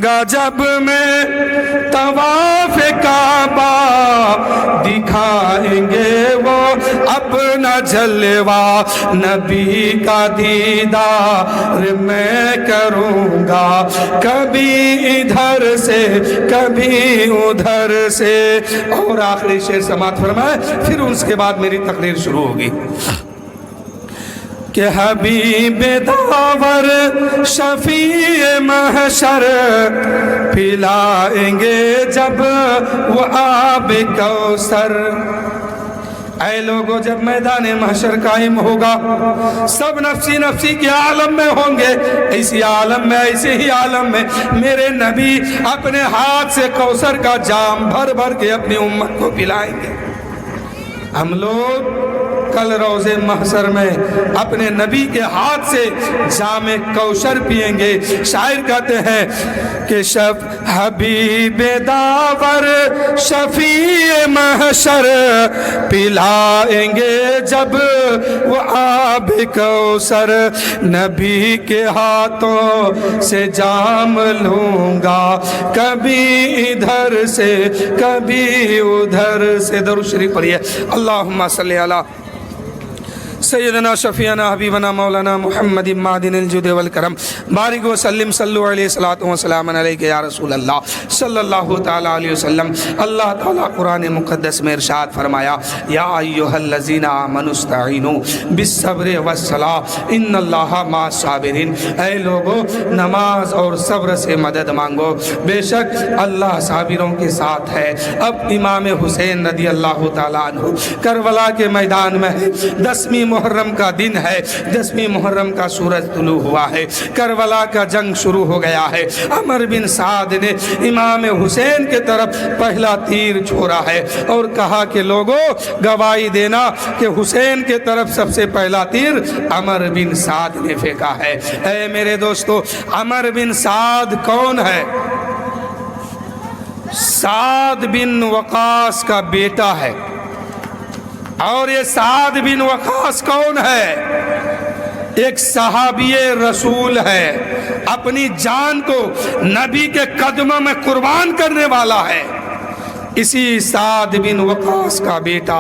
گا جب میں طواف کعبہ دکھائیں گے وہ اپنا جلوہ نبی کا دیدار میں کروں گا کبھی ادھر سے کبھی ادھر سے. اور آخری شعر سماعت فرمائے پھر اس کے بعد میری تقریر شروع ہوگی کہ حبیب داور شفیع محشر پلائیں گے جب وہ آب کوثر. اے لوگوں جب میدان محشر قائم ہوگا سب نفسی نفسی کے عالم میں ہوں گے. اسی عالم میں ایسے ہی عالم میں میرے نبی اپنے ہاتھ سے کوثر کا جام بھر بھر کے اپنی امت کو پلائیں گے. ہم لوگ کل روز محشر میں اپنے نبی کے ہاتھ سے جام کوثر پئیں گے. شاعر کہتے ہیں کہ حبیب داور شفیع محشر پلائیں گے جب وہ آب کوثر نبی کے ہاتھوں سے جام لوں گا کبھی ادھر سے کبھی ادھر سے. درود شریف پڑھیے. اللہم صلی علی سیدنا شفیعنا حبیبنا مولانا محمد معدن الجود والکرم بارک وسلم صلو علیہ الصلوۃ والسلام علیک یا رسول اللہ صلی اللہ تعالی علیہ وسلم. اللہ تعالیٰ قرآن مقدس میں ارشاد فرمایا یا ایھا الذین آمنوا استعینوا بالصبر والصلاۃ ان اللہ مع الصابرین. اے لوگو نماز اور صبر سے مدد مانگو بے شک اللہ صابروں کے ساتھ ہے. اب امام حسین رضی اللہ تعالیٰ عنہ کربلا کے میدان میں ہے. 10ویں محرم کا دن ہے. 10ویں محرم کا سورج طلوع ہوا ہے. کربلا کا جنگ شروع ہو گیا ہے. عمر بن سعد نے امام حسین کے طرف پہلا تیر چھوڑا ہے اور کہا کہ لوگوں گواہی دینا کہ حسین کے طرف سب سے پہلا تیر عمر بن سعد نے پھینکا ہے. اے میرے دوستو عمر بن سعد کون ہے؟ سعد بن وقاص کا بیٹا ہے. اور یہ سعد بن وقاص کون ہے؟ ایک صحابی رسول ہے. اپنی جان کو نبی کے قدموں میں قربان کرنے والا ہے. اسی سعد بن وقاص کا بیٹا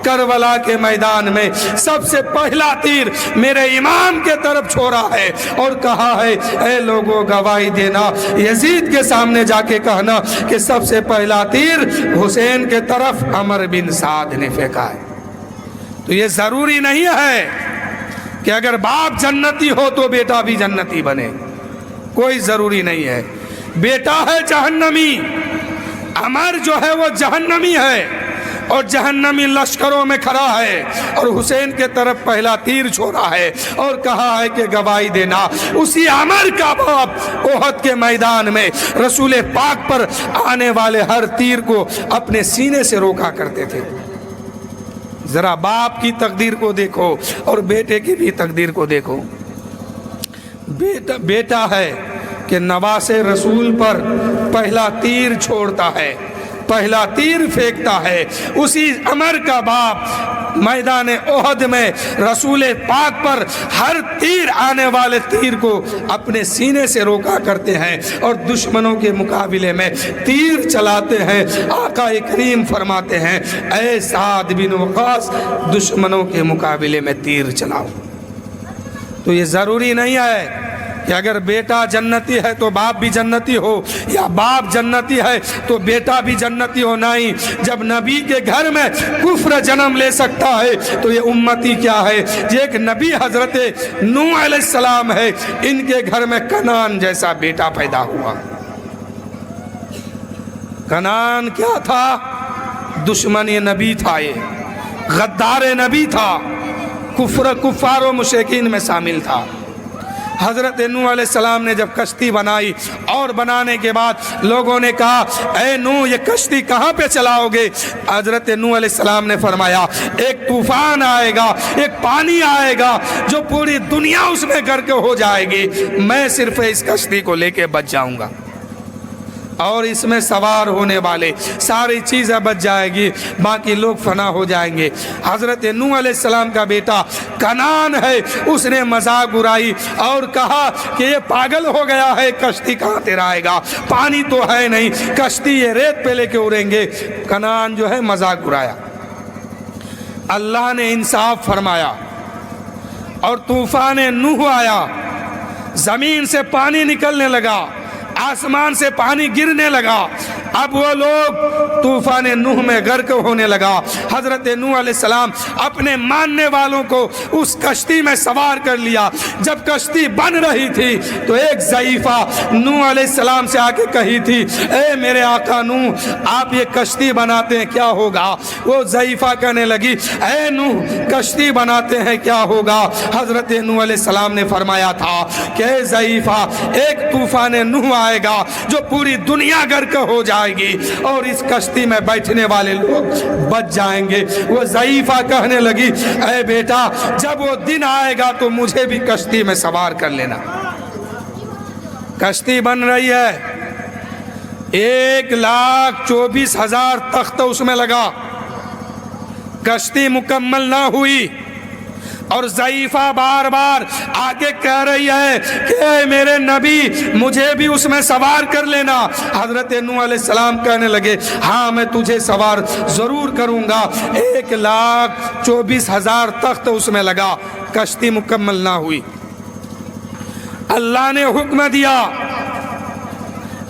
کربلا کے میدان میں سب سے پہلا تیر میرے امام کے طرف چھوڑا ہے اور کہا ہے اے لوگوں گواہی دینا یزید کے سامنے جا کے کہنا کہ سب سے پہلا تیر حسین کے طرف عمر بن سعد نے پھینکا ہے. تو یہ ضروری نہیں ہے کہ اگر باپ جنتی ہو تو بیٹا بھی جنتی بنے. کوئی ضروری نہیں ہے. بیٹا ہے جہنمی. عمر جو ہے وہ جہنمی ہے اور جہنمی لشکروں میں کھڑا ہے اور حسین کے طرف پہلا تیر چھوڑا ہے اور کہا ہے کہ گواہی دینا. اسی عمر کا باپ احد کے میدان میں رسول پاک پر آنے والے ہر تیر کو اپنے سینے سے روکا کرتے تھے. ذرا باپ کی تقدیر کو دیکھو اور بیٹے کی بھی تقدیر کو دیکھو. بیٹا ہے کہ نواز رسول پر پہلا تیر چھوڑتا ہے پہلا تیر پھینکتا ہے. اسی عمر کا باپ میدان احد میں رسول پاک پر ہر تیر آنے والے تیر کو اپنے سینے سے روکا کرتے ہیں اور دشمنوں کے مقابلے میں تیر چلاتے ہیں. آقا کریم فرماتے ہیں اے سعد بن وقاص دشمنوں کے مقابلے میں تیر چلاؤ. تو یہ ضروری نہیں ہے کہ اگر بیٹا جنتی ہے تو باپ بھی جنتی ہو یا باپ جنتی ہے تو بیٹا بھی جنتی ہو. نہیں. جب نبی کے گھر میں کفر جنم لے سکتا ہے تو یہ امتی کیا ہے؟ یہ ایک نبی حضرت نوح علیہ السلام ہے. ان کے گھر میں کنان جیسا بیٹا پیدا ہوا. کنان کیا تھا؟ دشمن نبی تھا. یہ غدار نبی تھا. کفار و مشرکین میں شامل تھا. حضرت نوح علیہ السلام نے جب کشتی بنائی اور بنانے کے بعد لوگوں نے کہا اے نوح یہ کشتی کہاں پہ چلاؤ گے؟ حضرت نوح علیہ السلام نے فرمایا ایک طوفان آئے گا ایک پانی آئے گا جو پوری دنیا اس میں غرق ہو جائے گی. میں صرف اس کشتی کو لے کے بچ جاؤں گا. اور اس میں سوار ہونے والے ساری چیزیں بچ جائے گی، باقی لوگ فنا ہو جائیں گے۔ حضرت نوح علیہ السلام کا بیٹا کنعان ہے، اس نے مذاق اڑائی اور کہا کہ یہ پاگل ہو گیا ہے، کشتی کہاں تیرا آئے گا، پانی تو ہے نہیں، کشتی یہ ریت پہ لے کے اڑیں گے۔ کنعان جو ہے مذاق اڑایا۔ اللہ نے انصاف فرمایا اور طوفان نوح آیا، زمین سے پانی نکلنے لگا، آسمان سے پانی گرنے لگا، اب وہ لوگ طوفان نوح میں غرق ہونے لگا۔ حضرت نوح علیہ السلام اپنے ماننے والوں کو اس کشتی میں سوار کر لیا۔ جب کشتی بن رہی تھی تو ایک ضعیفہ نوح علیہ السلام سے آ کے کہی تھی، اے میرے آقا نوح، آپ یہ کشتی بناتے ہیں کیا ہوگا؟ وہ ضعیفہ کہنے لگی، اے نوح کشتی بناتے ہیں کیا ہوگا؟ حضرت نوح علیہ السلام نے فرمایا تھا کہ اے ضعیفہ، ایک طوفان نوح آئے گا جو پوری دنیا غرق ہو جائے گی اور اس کشتی میں بیٹھنے والے لوگ بچ جائیں گے۔ وہ ضعیفہ کہنے لگی، اے بیٹا جب وہ دن آئے گا تو مجھے بھی کشتی میں سوار کر لینا۔ کشتی بن رہی ہے، 1,24,000 تخت اس میں لگا، کشتی مکمل نہ ہوئی اور ضعیفہ بار بار آگے کہہ رہی ہے کہ اے میرے نبی مجھے بھی اس میں سوار کر لینا۔ حضرت نوح علیہ السلام کہنے لگے، ہاں میں تجھے سوار ضرور کروں گا۔ 1,24,000 تخت اس میں لگا، کشتی مکمل نہ ہوئی۔ اللہ نے حکم دیا،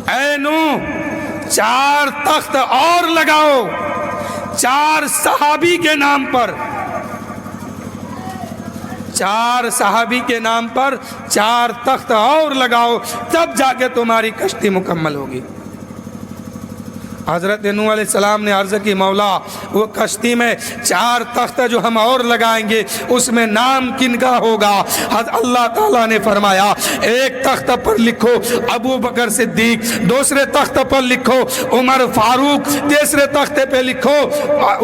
اے نوح 4 تخت اور لگاؤ، 4 صحابی کے نام پر، 4 صحابی کے نام پر 4 تخت اور لگاؤ، تب جا کے تمہاری کشتی مکمل ہوگی۔ حضرت نوح علیہ السلام نے عرض کی، مولا وہ کشتی میں 4 تخت جو ہم اور لگائیں گے اس میں نام کن کا ہوگا؟ اللہ تعالیٰ نے فرمایا، ایک تخت پر لکھو ابو بکر صدیق، دوسرے تخت پر لکھو عمر فاروق، تیسرے تخت پہ لکھو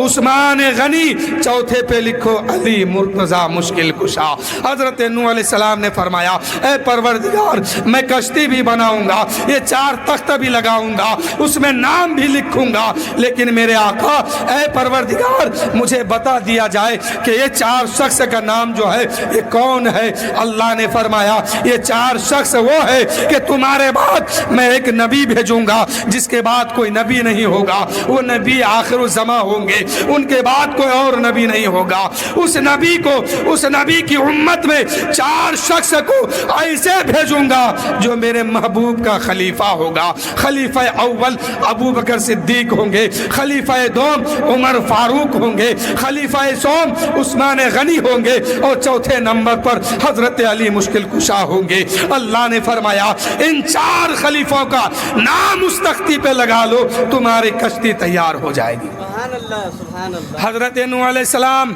عثمان غنی، چوتھے پہ لکھو علی مرتضیٰ مشکل کشا۔ حضرت نوح علیہ السلام نے فرمایا، اے پروردگار میں کشتی بھی بناؤں گا، یہ 4 تخت بھی لگاؤں گا، اس میں نام بھی لکھوں گا، لیکن میرے آقا اے پروردگار مجھے بتا دیا جائے کہ یہ 4 شخص کا نام جو ہے یہ کون ہے؟ اللہ نے فرمایا، یہ 4 شخص وہ ہے کہ تمہارے بعد میں ایک نبی بھیجوں گا جس کے بعد کوئی نبی نہیں ہوگا، وہ نبی آخر الزماں ہوں گے، ان کے بعد کوئی اور نبی نہیں ہوگا۔ اس نبی کو، اس نبی کی امت میں 4 شخص کو ایسے بھیجوں گا جو میرے محبوب کا خلیفہ ہوگا۔ خلیفہ اول ابو بکر صدیق ہوں گے، خلیفہ دوم عمر فاروق ہوں گے، خلیفہ سوم عثمان غنی ہوں گے، اور چوتھے نمبر پر حضرت علی مشکل کشا ہوں گے۔ اللہ نے فرمایا ان 4 خلیفوں کا نام اس تختی پہ لگا لو، تمہاری کشتی تیار ہو جائے گی۔ سبحان اللہ سبحان اللہ۔ حضرت نوح علیہ السلام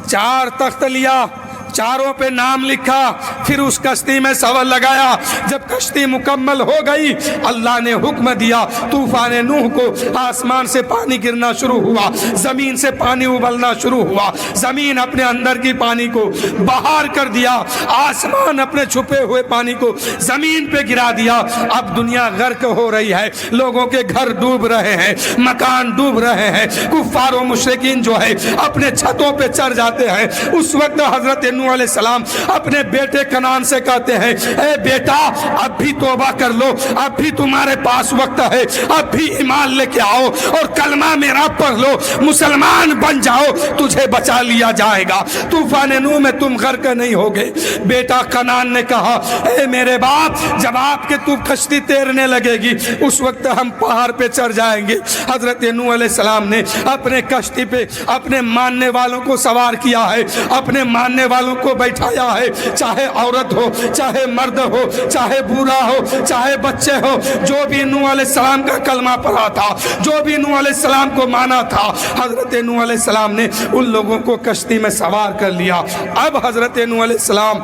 4 تخت لیا، چاروں پہ نام لکھا، پھر اس کشتی میں سور لگایا۔ جب کشتی مکمل ہو گئی اللہ نے حکم دیا طوفان نوح کو، آسمان سے پانی گرنا شروع ہوا، زمین سے پانی ابلنا شروع ہوا، زمین اپنے اندر کی پانی کو باہر کر دیا، آسمان اپنے چھپے ہوئے پانی کو زمین پہ گرا دیا۔ اب دنیا غرق ہو رہی ہے، لوگوں کے گھر ڈوب رہے ہیں، مکان ڈوب رہے ہیں، کفار و مشرکین جو ہے اپنے چھتوں پہ چڑھ جاتے ہیں۔ اس وقت حضرت نوح علیہ السلام اپنے بیٹے کنعان سے کہتے ہیں، اے بیٹا اب بھی توبہ کر لو، اب بھی تمہارے پاس وقت ہے، اب بھی ایمان لے کے آؤ اور کلمہ میرا پڑھ لو، مسلمان بن جاؤ، تجھے بچا لیا جائے گا، طوفان نوح میں تم غرق نہیں ہوگے۔ بیٹا کنعان نے کہا، اے میرے باپ جب آپ کے تو کشتی تیرنے لگے گی اس وقت ہم پہاڑ پہ چڑھ جائیں گے۔ حضرت نوح علیہ السلام نے اپنے کشتی پہ اپنے ماننے والوں کو سوار کیا ہے، اپنے ماننے والوں کو بیٹھایا ہے، چاہے عورت ہو، چاہے مرد ہو، چاہے بوڑھا ہو، چاہے بچے ہو، جو بھی نوح علیہ السلام کا کلمہ پڑھا تھا، جو بھی نوح علیہ السلام کو مانا تھا، حضرت نوح علیہ السلام نے ان لوگوں کو کشتی میں سوار کر لیا۔ اب حضرت نوح علیہ السلام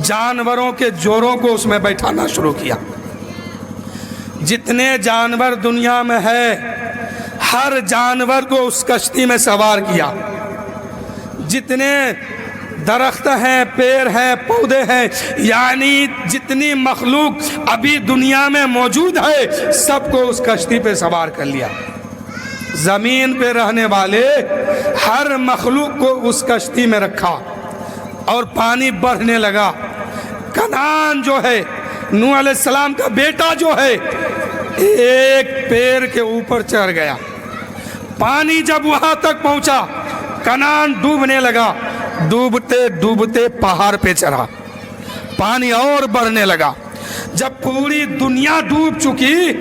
جانوروں کے جوڑوں کو اس میں بیٹھانا شروع کیا۔ جتنے جانور دنیا میں ہے ہر جانور کو اس کشتی میں سوار کیا، جتنے درخت ہیں، پیڑ ہیں، پودے ہیں، یعنی جتنی مخلوق ابھی دنیا میں موجود ہے سب کو اس کشتی پہ سوار کر لیا۔ زمین پہ رہنے والے ہر مخلوق کو اس کشتی میں رکھا اور پانی بڑھنے لگا۔ کنعان جو ہے، نوح علیہ السلام کا بیٹا جو ہے، ایک پیڑ کے اوپر چڑھ گیا۔ پانی جب وہاں تک پہنچا کنعان ڈوبنے لگا، ڈوبتے ڈوبتے پہاڑ پہ چڑھا، پانی اور بڑھنے لگا۔ جب پوری دنیا ڈوب چکی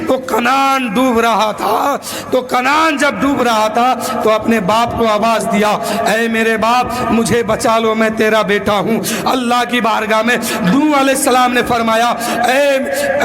تو کنعان ڈوب رہا تھا، تو کنعان جب ڈوب رہا تھا تو اپنے باپ کو آواز دیا، اے میرے باپ مجھے بچا لو، میں تیرا بیٹا ہوں۔ اللہ کی بارگاہ میں نوح علیہ السلام نے فرمایا،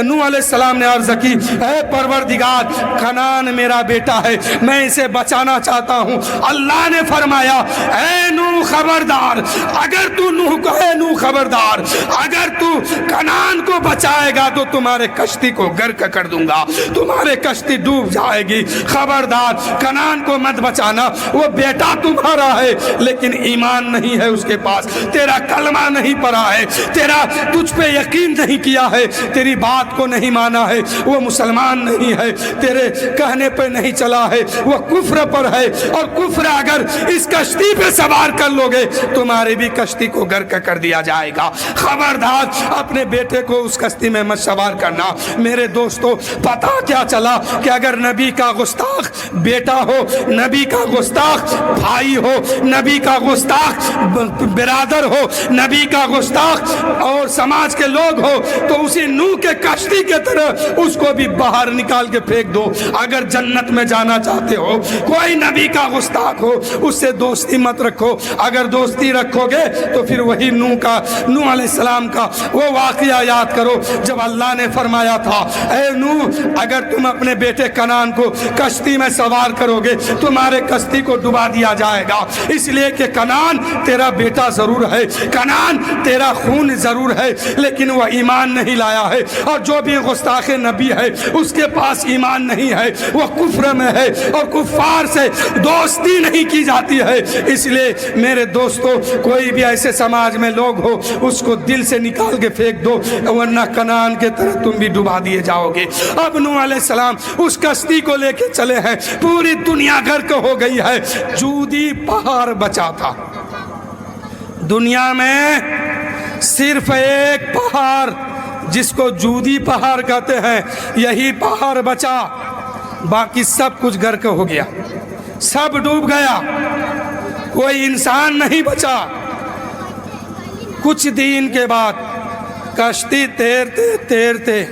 نوح علیہ السلام نے عرض کی، اے پروردگار کنعان میرا بیٹا ہے، میں اسے بچانا چاہتا ہوں۔ اللہ نے فرمایا، اے نوح خبردار، اگر تو نوح خبردار، اگر تو کنعان کو بچائے گا تو تمہارے کشتی کو غرق کر دوں گا، تمہارے کشتی ڈوب جائے گی۔ خبردار کنعان کو مت بچانا، وہ بیٹا تمہارا ہے لیکن ایمان نہیں ہے اس کے پاس، تیرا کلمہ نہیں پڑھا ہے، تیرا تجھ پہ یقین نہیں کیا ہے، تیری بات کو نہیں مانا ہے، وہ مسلمان نہیں ہے، تیرے کہنے پہ نہیں چلا ہے، وہ کفر پر ہے، اور کفر اگر اس کشتی پہ سوار کر لوگے تمہاری بھی کشتی کو غرق کر دیا جائے گا۔ خبردار اپنے بیٹے کو اس کشتی میں مت سوار کرنا۔ میرے دوستو پتہ کیا چلا کہ اگر نبی کا گستاخ بیٹا ہو، نبی کا گستاخ بھائی ہو، نبی کا گستاخ برادر ہو، نبی کا گستاخ اور سماج کے لوگ ہو تو اسی نوح کے کشتی کے طرح اس کو بھی باہر نکال کے پھینک دو۔ اگر جنت میں جانا چاہتے ہو، کوئی نبی کا گستاخ ہو اس سے دوستی مت رکھو، اگر دوستی رکھو گے تو پھر وہی نوح علیہ السلام کا وہ واقعہ یاد کرو جب اللہ نے فرمایا تھا، اے نوح اگر تم اپنے بیٹے کنعان کو کشتی میں سوار کرو گے تمہارے کشتی کو ڈبا دیا جائے گا، اس لیے کہ کنعان تیرا بیٹا ضرور ہے، کنعان تیرا خون ضرور ہے لیکن وہ ایمان نہیں لایا ہے، اور جو بھی گستاخ نبی ہے اس کے پاس ایمان نہیں ہے، وہ کفر میں ہے، اور کفار سے دوستی نہیں کی جاتی ہے۔ اس لیے میرے دوستو کوئی بھی ایسے سماج میں لوگ ہو اس کو دل سے نکال کے پھینک دو، ورنہ کنعان کے طرح تم بھی ڈبا دیے جاؤ گے۔ اب نوح علیہ السلام اس کشتی کو لے کے چلے ہیں، پوری دنیا غرق ہو گئی ہے، جودی پہاڑ بچا تھا۔ دنیا میں صرف ایک پہاڑ جس کو جودی پہاڑ کہتے ہیں یہی پہاڑ بچا، باقی سب کچھ غرق ہو گیا، سب ڈوب گیا، کوئی انسان نہیں بچا۔ کچھ دن کے بعد کشتی تیرتے تیرتے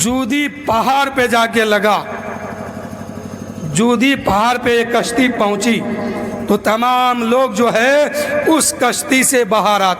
جودی پہاڑ پہ جا کے لگا۔ جودی پہاڑ پہ ایک کشتی پہنچی تو تمام لوگ جو ہے اس کشتی سے باہر آتے